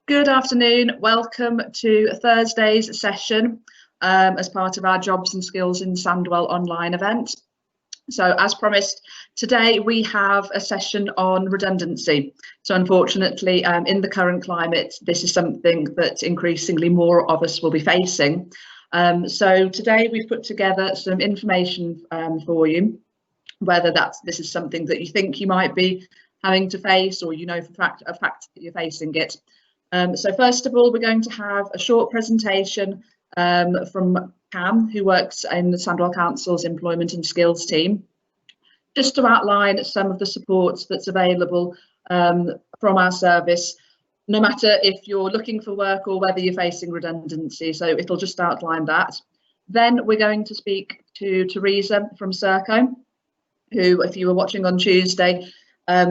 Good afternoon. Welcome to Thursday's session as part of our Jobs and Skills in Sandwell online event. So as promised, today we have a session on redundancy. So unfortunately, in the current climate, this is something that increasingly more of us will be facing. So today we've put together some information for you, whether this is something that you think you might be having to face, or you know for a fact that you're facing it. So first of all, we're going to have a short presentation from Cam, who works in the Sandwell Council's Employment and Skills team, just to outline some of the support that's available from our service, no matter if you're looking for work or whether you're facing redundancy. So it'll just outline that. Then we're going to speak to Theresa from Serco, who, if you were watching on Tuesday,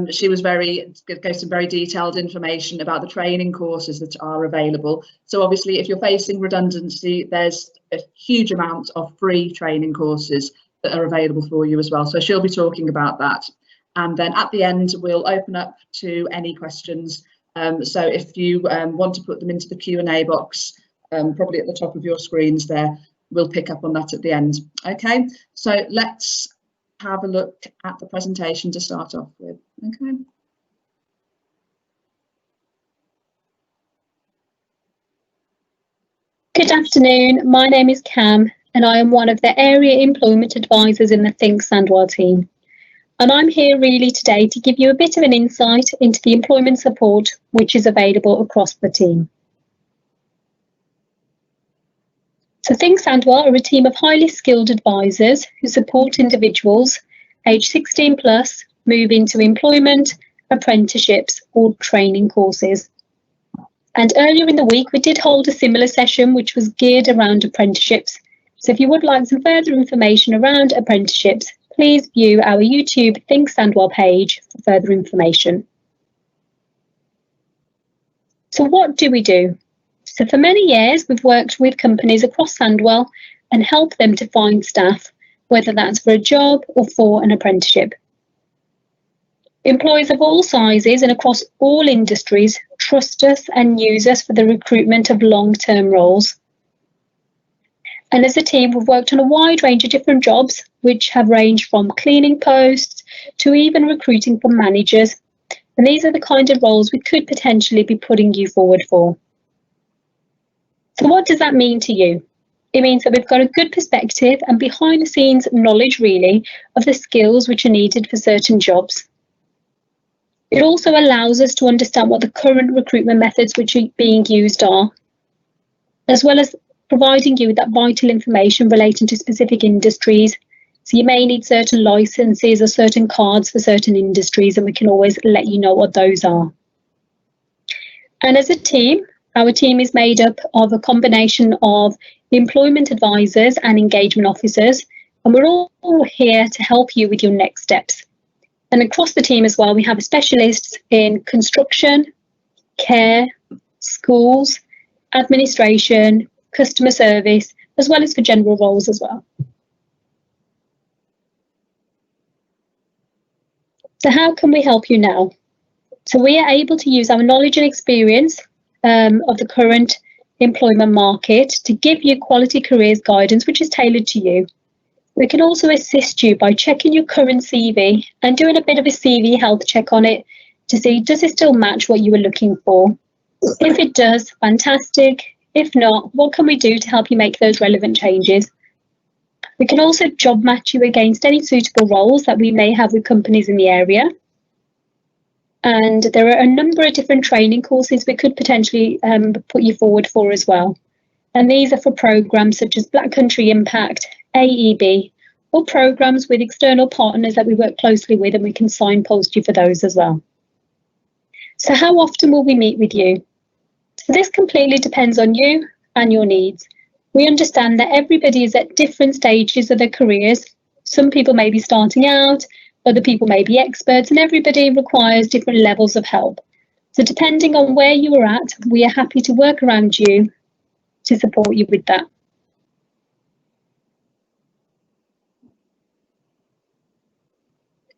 she was gave some very detailed information about the training courses that are available. So obviously, if you're facing redundancy, there's a huge amount of free training courses that are available for you as well. So she'll be talking about that. And then at the end, we'll open up to any questions. So if you want to put them into the Q&A box, probably at the top of your screens there, we'll pick up on that at the end. Okay, so let's have a look at the presentation to start off with. Okay. Good afternoon, my name is Cam and I am one of the area employment advisors in the Think Sandwell team. And I'm here really today to give you a bit of an insight into the employment support which is available across the team. So Think Sandwell are a team of highly skilled advisors who support individuals aged 16 plus move into employment, apprenticeships or training courses. And earlier in the week, we did hold a similar session which was geared around apprenticeships. So if you would like some further information around apprenticeships, please view our YouTube Think Sandwell page for further information. So what do we do? So for many years, we've worked with companies across Sandwell and helped them to find staff, whether that's for a job or for an apprenticeship. Employers of all sizes and across all industries trust us and use us for the recruitment of long-term roles. And as a team, we've worked on a wide range of different jobs, which have ranged from cleaning posts to even recruiting for managers. And these are the kind of roles we could potentially be putting you forward for. So what does that mean to you? It means that we've got a good perspective and behind the scenes knowledge really of the skills which are needed for certain jobs. It also allows us to understand what the current recruitment methods which are being used are, as well as providing you with that vital information relating to specific industries. So you may need certain licenses or certain cards for certain industries, and we can always let you know what those are. And as a team, our team is made up of a combination of employment advisors and engagement officers, and we're all here to help you with your next steps. And across the team as well, we have specialists in construction, care, schools, administration, customer service, as well as for general roles as well. So how can we help you now? So we are able to use our knowledge and experience of the current employment market to give you quality careers guidance which is tailored to you. We can also assist you by checking your current CV and doing a bit of a CV health check on it to see, does it still match what you were looking for? If it does, fantastic. If not, what can we do to help you make those relevant changes? We can also job match you against any suitable roles that we may have with companies in the area. And there are a number of different training courses we could potentially put you forward for as well. And these are for programs such as Black Country Impact, AEB, or programs with external partners that we work closely with, and we can signpost you for those as well. So how often will we meet with you? So this completely depends on you and your needs. We understand that everybody is at different stages of their careers. Some people may be starting out, other people may be experts, and everybody requires different levels of help. So depending on where you are at, we are happy to work around you to support you with that.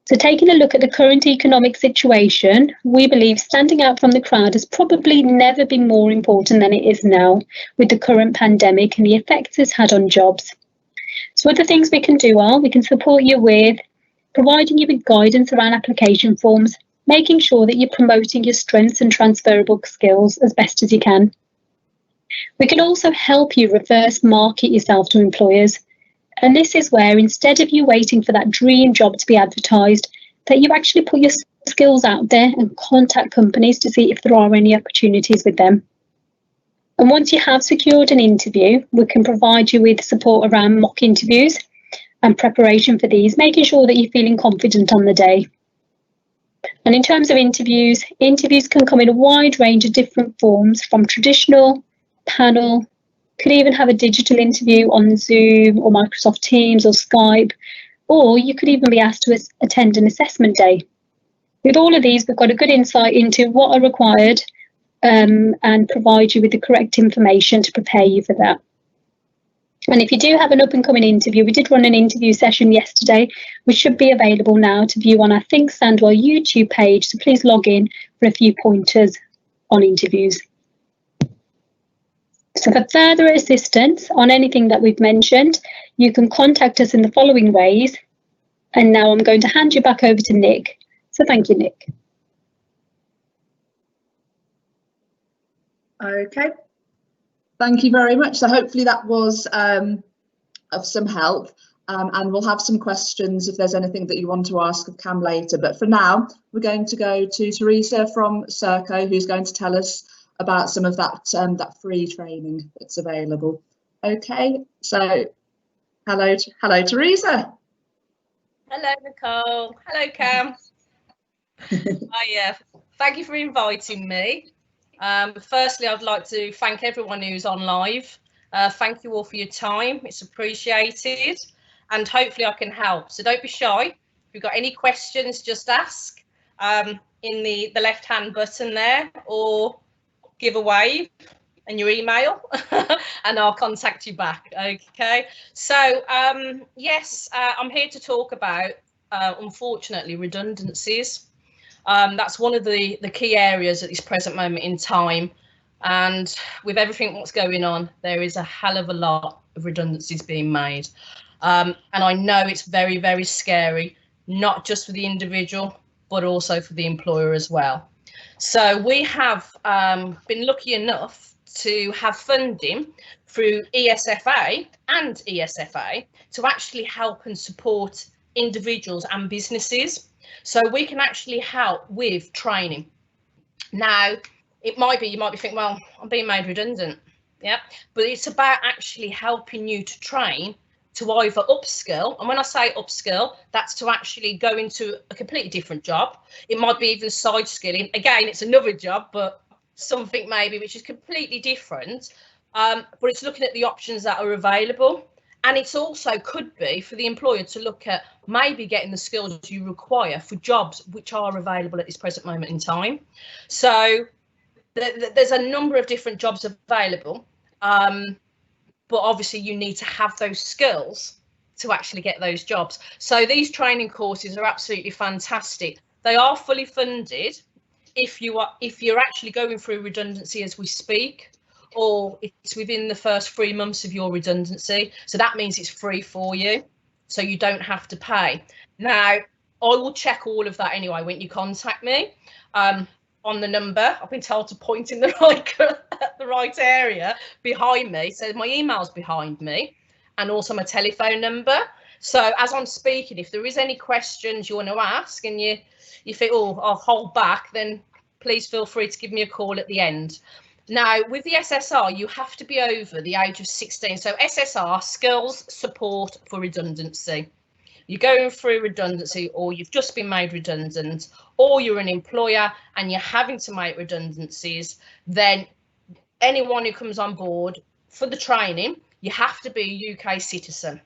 So taking a look at the current economic situation, we believe standing out from the crowd has probably never been more important than it is now with the current pandemic and the effects it's had on jobs. So other things we can do are, we can support you with providing you with guidance around application forms, making sure that you're promoting your strengths and transferable skills as best as you can. We can also help you reverse market yourself to employers. And this is where, instead of you waiting for that dream job to be advertised, that you actually put your skills out there and contact companies to see if there are any opportunities with them. And once you have secured an interview, we can provide you with support around mock interviews and preparation for these, making sure that you're feeling confident on the day. And in terms of interviews can come in a wide range of different forms, from traditional, panel, could even have a digital interview on Zoom or Microsoft Teams or Skype, or you could even be asked to attend an assessment day. With all of these, we've got a good insight into what are required and provide you with the correct information to prepare you for that. And if you do have an up and coming interview, we did run an interview session yesterday, which should be available now to view on our Think Sandwell YouTube page. So please log in for a few pointers on interviews. So for further assistance on anything that we've mentioned, you can contact us in the following ways. And now I'm going to hand you back over to Nick. So thank you, Nick. Okay, thank you very much. So hopefully that was of some help, and we'll have some questions if there's anything that you want to ask of Cam later. But for now, we're going to go to Theresa from Serco, who's going to tell us about some of that that free training that's available. Okay, so hello Theresa. Hello Nicole. Hello Cam. Thank you for inviting me. Firstly, I'd like to thank everyone who's on live. Thank you all for your time. It's appreciated, and hopefully I can help. So don't be shy. If you've got any questions, just ask in the left-hand button there, or give a wave and your email and I'll contact you back. Okay, so yes, I'm here to talk about unfortunately redundancies. That's one of the key areas at this present moment in time, and with everything what's going on, there is a hell of a lot of redundancies being made, and I know it's very, very scary, not just for the individual but also for the employer as well. So we have been lucky enough to have funding through ESFA and ESFA to actually help and support individuals and businesses. So we can actually help with training. Now, you might be thinking, well, I'm being made redundant. Yeah, but it's about actually helping you to train to either upskill, and when I say upskill, that's to actually go into a completely different job. It might be even side skilling. Again, it's another job, but something maybe which is completely different. But it's looking at the options that are available. And it's also could be for the employer to look at maybe getting the skills you require for jobs which are available at this present moment in time. So there's a number of different jobs available. But obviously you need to have those skills to actually get those jobs. So these training courses are absolutely fantastic. They are fully funded if you're actually going through redundancy as we speak, or it's within the first 3 months of your redundancy. So that means it's free for you, so you don't have to pay. Now, I will check all of that anyway when you contact me. On the number, I've been told to point in the right area behind me. So my email's behind me, and also my telephone number. So as I'm speaking, if there is any questions you want to ask and you think, oh, I'll hold back, then please feel free to give me a call at the end. Now, with the SSR, you have to be over the age of 16. So SSR, Skills Support for Redundancy. You're going through redundancy, or you've just been made redundant, or you're an employer and you're having to make redundancies, then anyone who comes on board for the training, you have to be a UK citizen.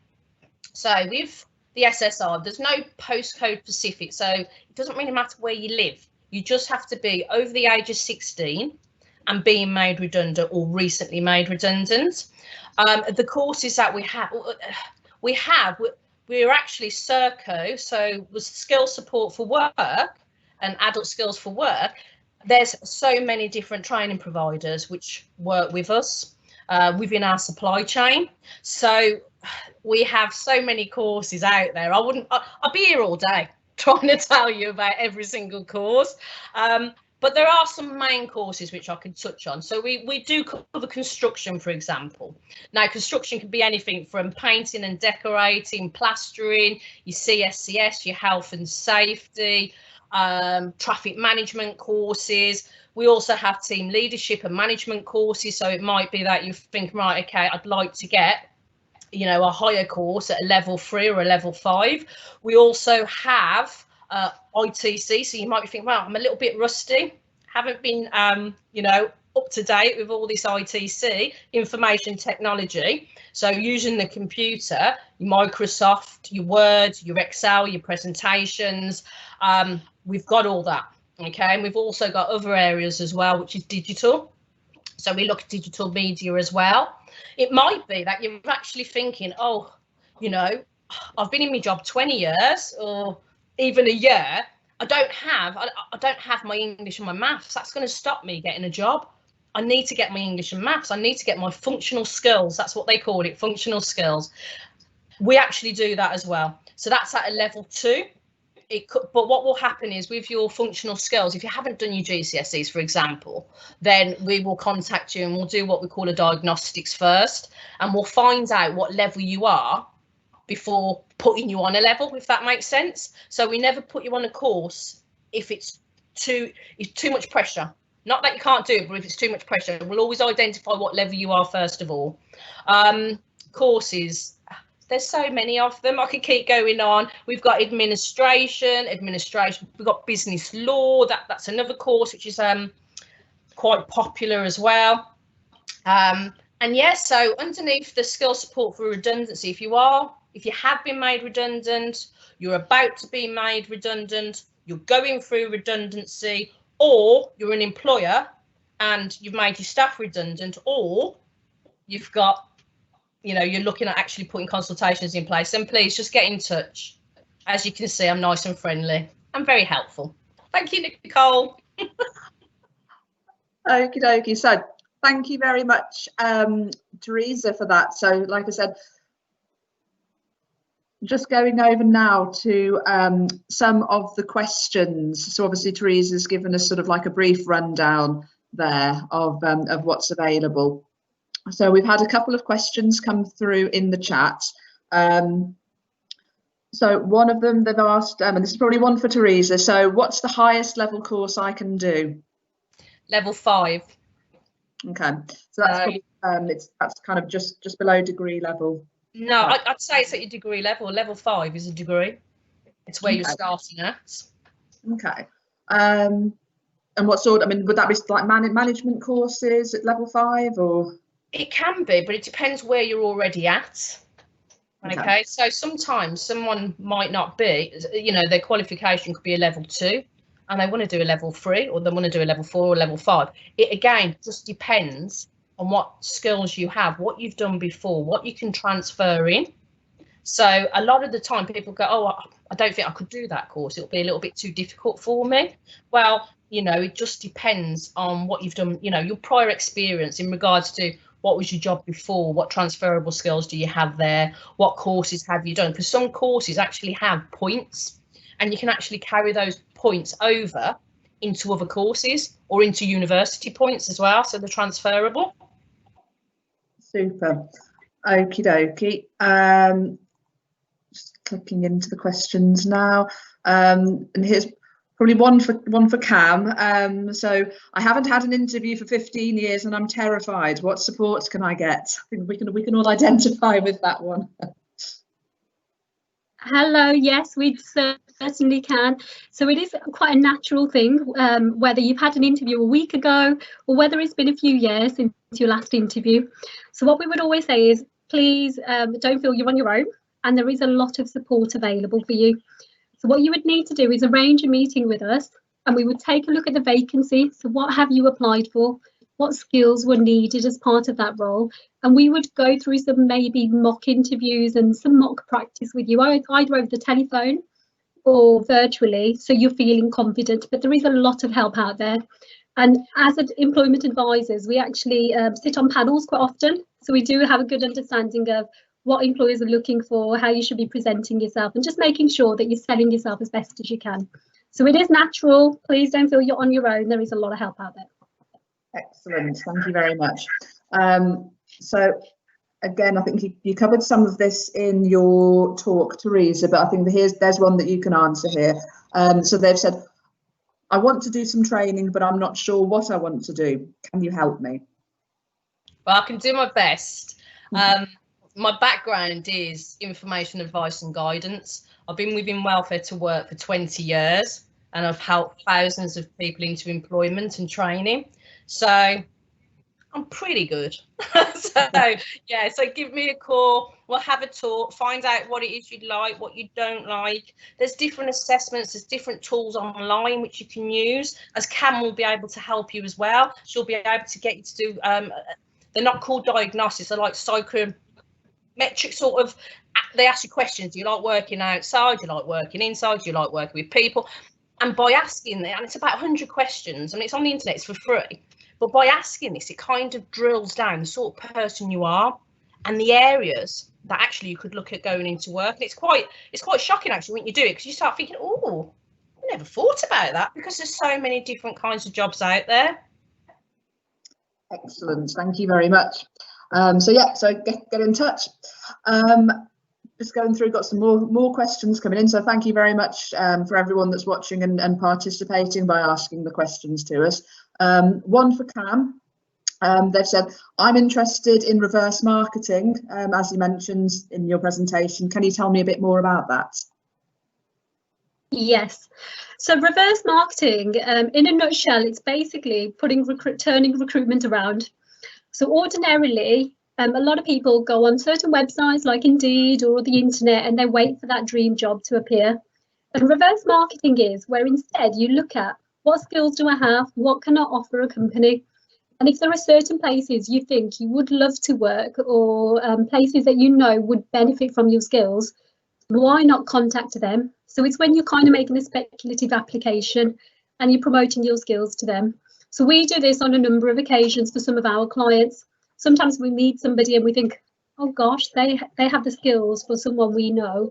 So with the SSR, there's no postcode specific, so it doesn't really matter where you live. You just have to be over the age of 16 and being made redundant or recently made redundant. The courses that we have we're actually Serco, so was skill support for work and adult skills for work. There's so many different training providers which work with us within our supply chain. So we have so many courses out there. I'll be here all day trying to tell you about every single course. But there are some main courses which I can touch on. So we do cover construction, for example. Now, construction can be anything from painting and decorating, plastering, your CSCS, your health and safety, traffic management courses. We also have team leadership and management courses. So it might be that you think, right, okay, I'd like to get, you know, a higher course at a level 3 or a level 5. We also have ITC, so you might be thinking, well, I'm a little bit rusty, haven't been you know, up to date with all this ITC, information technology. So using the computer, your Microsoft, your Word, your Excel, your presentations, we've got all that. Okay, and we've also got other areas as well, which is digital. So we look at digital media as well. It might be that you're actually thinking, oh, you know, I've been in my job 20 years or even a year. I don't have my English and my maths. That's going to stop me getting a job. I need to get my English and maths. I need to get my functional skills. That's what they call it, functional skills. We actually do that as well. So that's at a level 2. But what will happen is with your functional skills, if you haven't done your GCSEs, for example, then we will contact you and we'll do what we call a diagnostics first, and we'll find out what level you are before putting you on a level, if that makes sense. So we never put you on a course if it's too much pressure. Not that you can't do it, but if it's too much pressure, we'll always identify what level you are first of all. Courses. There's so many of them. I could keep going on. We've got administration. We've got business law. That's another course which is quite popular as well. And yes, so underneath the skill support for redundancy, if you have been made redundant, you're about to be made redundant, you're going through redundancy, or you're an employer and you've made your staff redundant, or you've got, you know, you're looking at actually putting consultations in place, then please just get in touch. As you can see, I'm nice and friendly. I'm very helpful. Thank you, Nicole. Okie dokie. So thank you very much, Theresa, for that. So like I said, just going over now to some of the questions. So obviously Theresa's given us sort of like a brief rundown there of what's available. So we've had a couple of questions come through in the chat. So one of them they've asked, and this is probably one for Theresa. So what's the highest level course I can do? Level 5. Okay, so that's probably, that's kind of just below degree level. No, I'd say it's at your degree level. Level 5 is a degree. It's where you're starting at. Okay. And what sort? I mean, would that be like management courses at level 5 or? It can be, but it depends where you're already at. Okay, so sometimes someone might not be, you know, their qualification could be a level 2 and they want to do a level 3, or they want to do a level 4 or level 5. It again just depends on what skills you have, what you've done before, what you can transfer in. So a lot of the time people go, oh, I don't think I could do that course. It'll be a little bit too difficult for me. Well, you know, it just depends on what you've done, you know, your prior experience in regards to what was your job before, what transferable skills do you have there, what courses have you done? Because some courses actually have points and you can actually carry those points over into other courses or into university points as well. So they're transferable. Super. Okie dokie. Just clicking into the questions now. And here's probably one for Cam. So I haven't had an interview for 15 years and I'm terrified. What supports can I get? I think we can all identify with that one. Hello, yes, we certainly can. So it is quite a natural thing, whether you've had an interview a week ago or whether it's been a few years since your last interview. So what we would always say is, please don't feel you're on your own, and there is a lot of support available for you. So what you would need to do is arrange a meeting with us and we would take a look at the vacancy. So what have you applied for? what skills were needed as part of that role. And we would go through some maybe mock interviews and some mock practice with you, either over the telephone or virtually, so you're feeling confident. But there is a lot of help out there. And as employment advisors, we actually sit on panels quite often. So we do have a good understanding of what employers are looking for, how you should be presenting yourself, and just making sure that you're selling yourself as best as you can. So it is natural. Please don't feel you're on your own. There is a lot of help out there. Excellent. Thank you very much. So again, I think you covered some of this in your talk, Theresa, but I think there's one that you can answer here. So they've said, I want to do some training, but I'm not sure what I want to do. Can you help me? Well, I can do my best. My background is information advice and guidance. I've been within welfare to work for 20 years, and I've helped thousands of people into employment and training. So I'm pretty good. So yeah, so give me a call, we'll have a talk, find out what it is you'd like, what you don't like. There's different assessments, there's different tools online which you can use, as Cam will be able to help you as well. She'll be able to get you to do, they're not called diagnostics, they're like psychometric sort of, they ask you questions. Do you like working outside? Do you like working inside? Do you like working with people? And by asking that, and it's about 100 questions, and it's on the internet, it's for free. But by asking this, it kind of drills down the sort of person you are and the areas that actually you could look at going into work. And it's quite shocking actually when you do it, because you start thinking, oh, I never thought about that, because there's so many different kinds of jobs out there. Excellent, thank you very much. So get in touch. Just going through, got some more questions coming in, so thank you very much for everyone that's watching and participating by asking the questions to us. One for Cam. They've said, I'm interested in reverse marketing, as you mentioned in your presentation. Can you tell me a bit more about that? Yes. So reverse marketing, in a nutshell, it's basically turning recruitment around. So ordinarily, a lot of people go on certain websites like Indeed or the internet, and they wait for that dream job to appear. And reverse marketing is where instead you look at, what skills do I have? What can I offer a company? And if there are certain places you think you would love to work, or places that you know would benefit from your skills, why not contact them? So it's when you're kind of making a speculative application and you're promoting your skills to them. So we do this on a number of occasions for some of our clients. Sometimes we meet somebody and we think, oh gosh, they have the skills for someone we know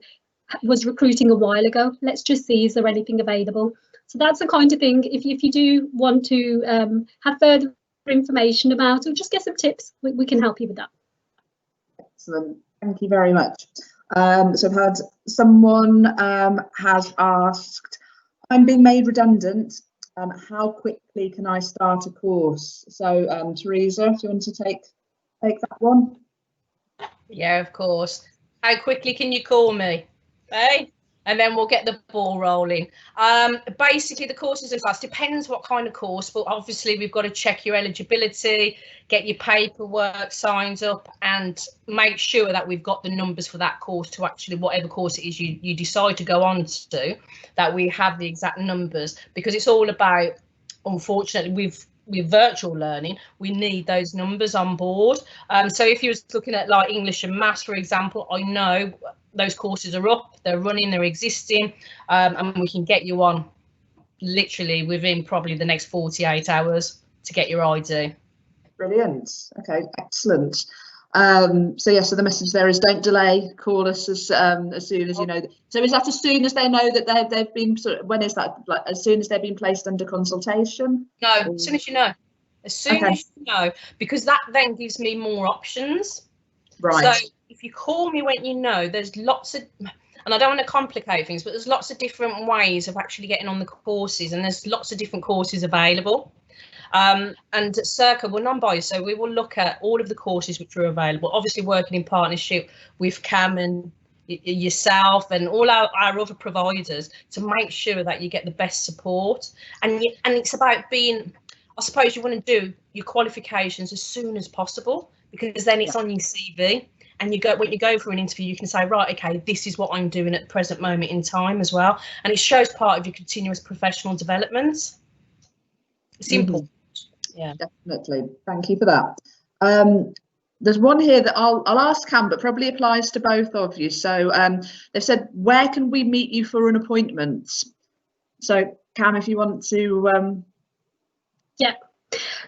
was recruiting a while ago. Let's just see, is there anything available? So that's the kind of thing, if you do want to have further information about it, just get some tips, we can help you with that. Excellent, thank you very much. So I've had someone has asked, I'm being made redundant. How quickly can I start a course? So Theresa, do you want to take that one? Yeah, of course. How quickly can you call me? Hey? And then we'll get the ball rolling. Basically, the courses and class depends what kind of course, but obviously we've got to check your eligibility, get your paperwork signed up, and make sure that we've got the numbers for that course to actually, whatever course it is you decide to go on to, that we have the exact numbers, because it's all about, unfortunately, with virtual learning, we need those numbers on board. So if you was looking at like English and Maths, for example, I know those courses are up, they're running, they're existing, and we can get you on literally within probably the next 48 hours to get your ID. Brilliant. Okay, excellent. So the message there is, don't delay, call us as soon as you know. So is that as soon as they know that they've been, when is that, like as soon as they've been placed under consultation? No, as soon as you know. As soon as you know, because that then gives me more options. Right. So if you call me when you know, there's lots of, and I don't want to complicate things, but there's lots of different ways of actually getting on the courses, and there's lots of different courses available. And at Serco, we're non-biased, so we will look at all of the courses which are available, obviously working in partnership with Cam and yourself and all our other providers to make sure that you get the best support. And it's about being, I suppose you want to do your qualifications as soon as possible, because then it's on your CV, and when you go for an interview, you can say, right, okay, this is what I'm doing at the present moment in time as well, and it shows part of your continuous professional development. It's important. Yeah, definitely. Thank you for that. There's one here that I'll ask Cam, but probably applies to both of you. So they've said, where can we meet you for an appointment? So Cam, if you want to. Yeah.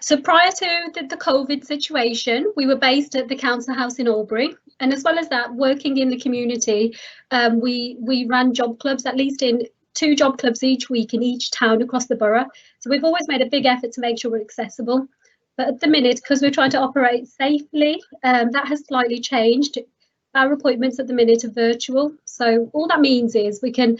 So prior to the COVID situation, we were based at the Council House in Albury. And as well as that, working in the community, we ran job clubs, at least in 2 job clubs each week in each town across the borough. So we've always made a big effort to make sure we're accessible. But at the minute, because we're trying to operate safely, that has slightly changed. Our appointments at the minute are virtual. So all that means is we can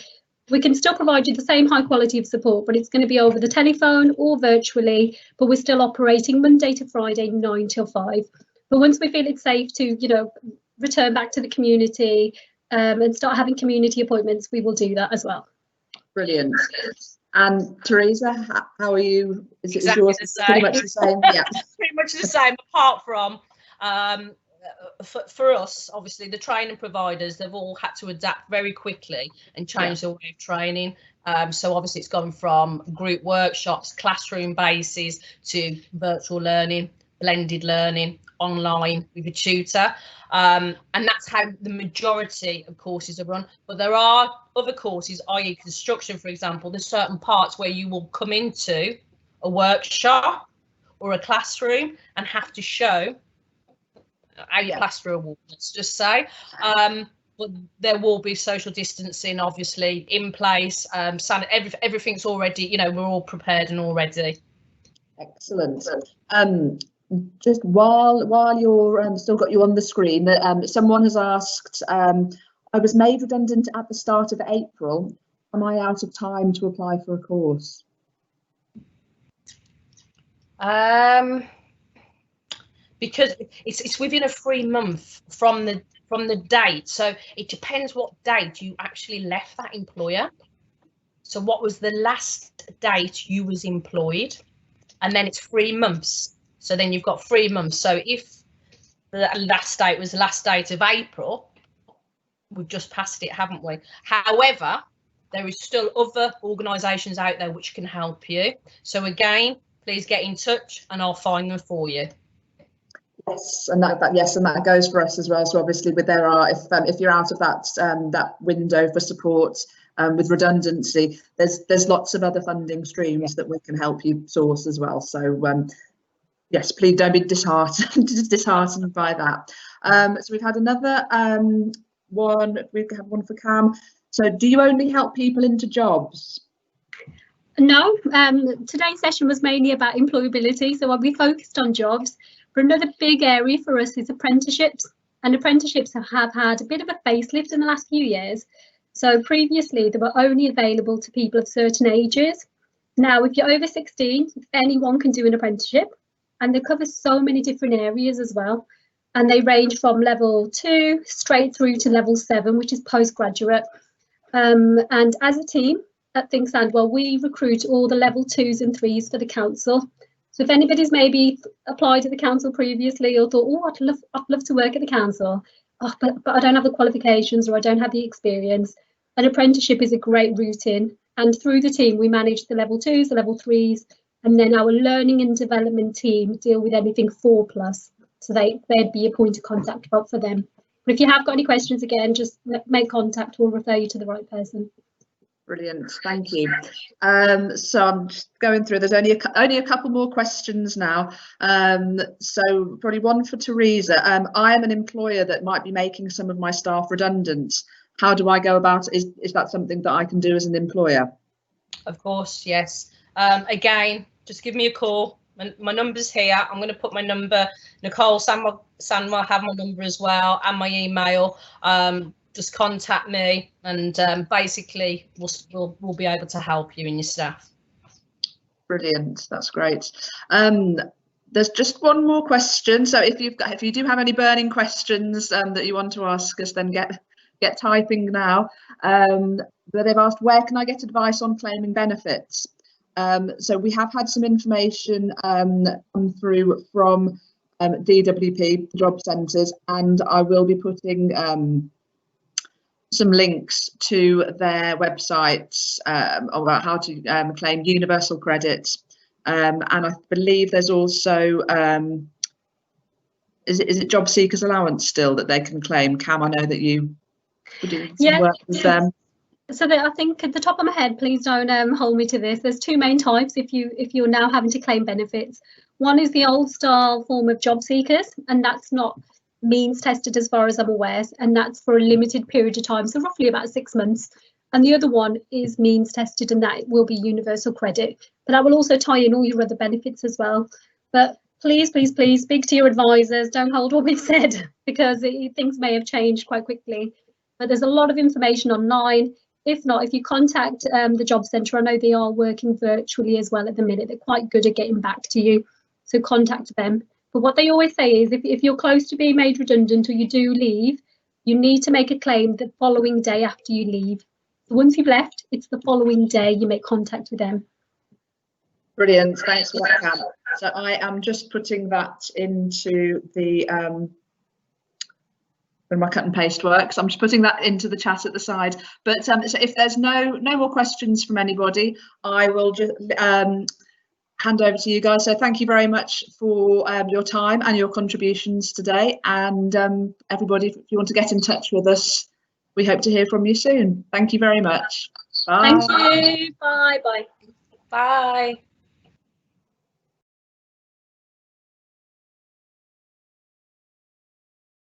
still provide you the same high quality of support, but it's going to be over the telephone or virtually, but we're still operating Monday to Friday, 9 till 5. But once we feel it's safe to, return back to the community and start having community appointments, we will do that as well. Brilliant. And Theresa, how are you? Is exactly yours the same. pretty much the same? Yeah. Pretty much the same, apart from for us, obviously, the training providers, they've all had to adapt very quickly and change their way of training. So obviously it's gone from group workshops, classroom bases, to virtual learning, blended learning, online with a tutor. And that's how the majority of courses are run. But there are other courses, i.e. construction, for example, there's certain parts where you will come into a workshop or a classroom and have to show how you plaster a wall, let's just say. But there will be social distancing, obviously, in place. Everything's already, we're all prepared and all ready. Excellent. Just while you're still got you on the screen, someone has asked, I was made redundant at the start of April. Am I out of time to apply for a course? Because it's within a 3 month from the date, so it depends what date you actually left that employer. So what was the last date you was employed, and then it's 3 months. So then you've got 3 months. So if the last date was the last date of April, we've just passed it, haven't we? However, there is still other organisations out there which can help you. So again, please get in touch and I'll find them for you. Yes, and that goes for us as well. So obviously, if you're out of that window for support with redundancy, there's lots of other funding streams that we can help you source as well. So yes, please don't be disheartened by that. So we've had another one. We have one for Cam. So, do you only help people into jobs? No, today's session was mainly about employability, so I'll be focused on jobs. But another big area for us is apprenticeships, and apprenticeships have had a bit of a facelift in the last few years. So previously they were only available to people of certain ages. Now, if you're over 16, anyone can do an apprenticeship, and they cover so many different areas as well. And they range from level 2 straight through to level 7, which is postgraduate. And as a team at Think Sandwell, we recruit all the level 2s and 3s for the council. So if anybody's maybe applied to the council previously or thought, oh, I'd love to work at the council, but I don't have the qualifications or I don't have the experience, an apprenticeship is a great route in. And through the team, we manage the level 2s, the level 3s, and then our learning and development team deal with anything 4+. So they'd be a point of contact for them. But if you have got any questions, again, just make contact. We'll refer you to the right person. Brilliant, thank you. So I'm just going through. There's only a couple more questions now. So probably one for Theresa. I am an employer that might be making some of my staff redundant. How do I go about it? Is that something that I can do as an employer? Of course, yes. Again, just give me a call. My number's here. I'm going to put my number. Nicole Sandwell have my number as well, and my email. Just contact me, and basically we'll be able to help you and your staff. Brilliant, that's great. There's just one more question. So if you do have any burning questions that you want to ask us, then get typing now. But they've asked, where can I get advice on claiming benefits? So we have had some information come through from DWP job centres, and I will be putting some links to their websites about how to claim universal credit and I believe there's also is it job seekers allowance still that they can claim? Cam, I know that you were doing some work with them. So I think at the top of my head, please don't hold me to this. There's two main types if you're now having to claim benefits. One is the old style form of job seekers, and that's not means tested as far as I'm aware, and that's for a limited period of time, so roughly about 6 months. And the other one is means tested, and that will be universal credit, but that will also tie in all your other benefits as well. But please speak to your advisors. Don't hold what we've said, because things may have changed quite quickly. But there's a lot of information online. If not, if you contact the job centre, I know they are working virtually as well at the minute. They're quite good at getting back to you, so contact them. But what they always say is if you're close to being made redundant or you do leave, you need to make a claim the following day after you leave. So once you've left, it's the following day you make contact with them. Brilliant, thanks for that, Cam. So I am just putting that into the when my cut and paste works. I'm just putting that into the chat at the side. But so if there's no more questions from anybody, I will just hand over to you guys. So thank you very much for your time and your contributions today. And everybody, if you want to get in touch with us, we hope to hear from you soon. Thank you very much. Bye. Thank you. Bye. Bye.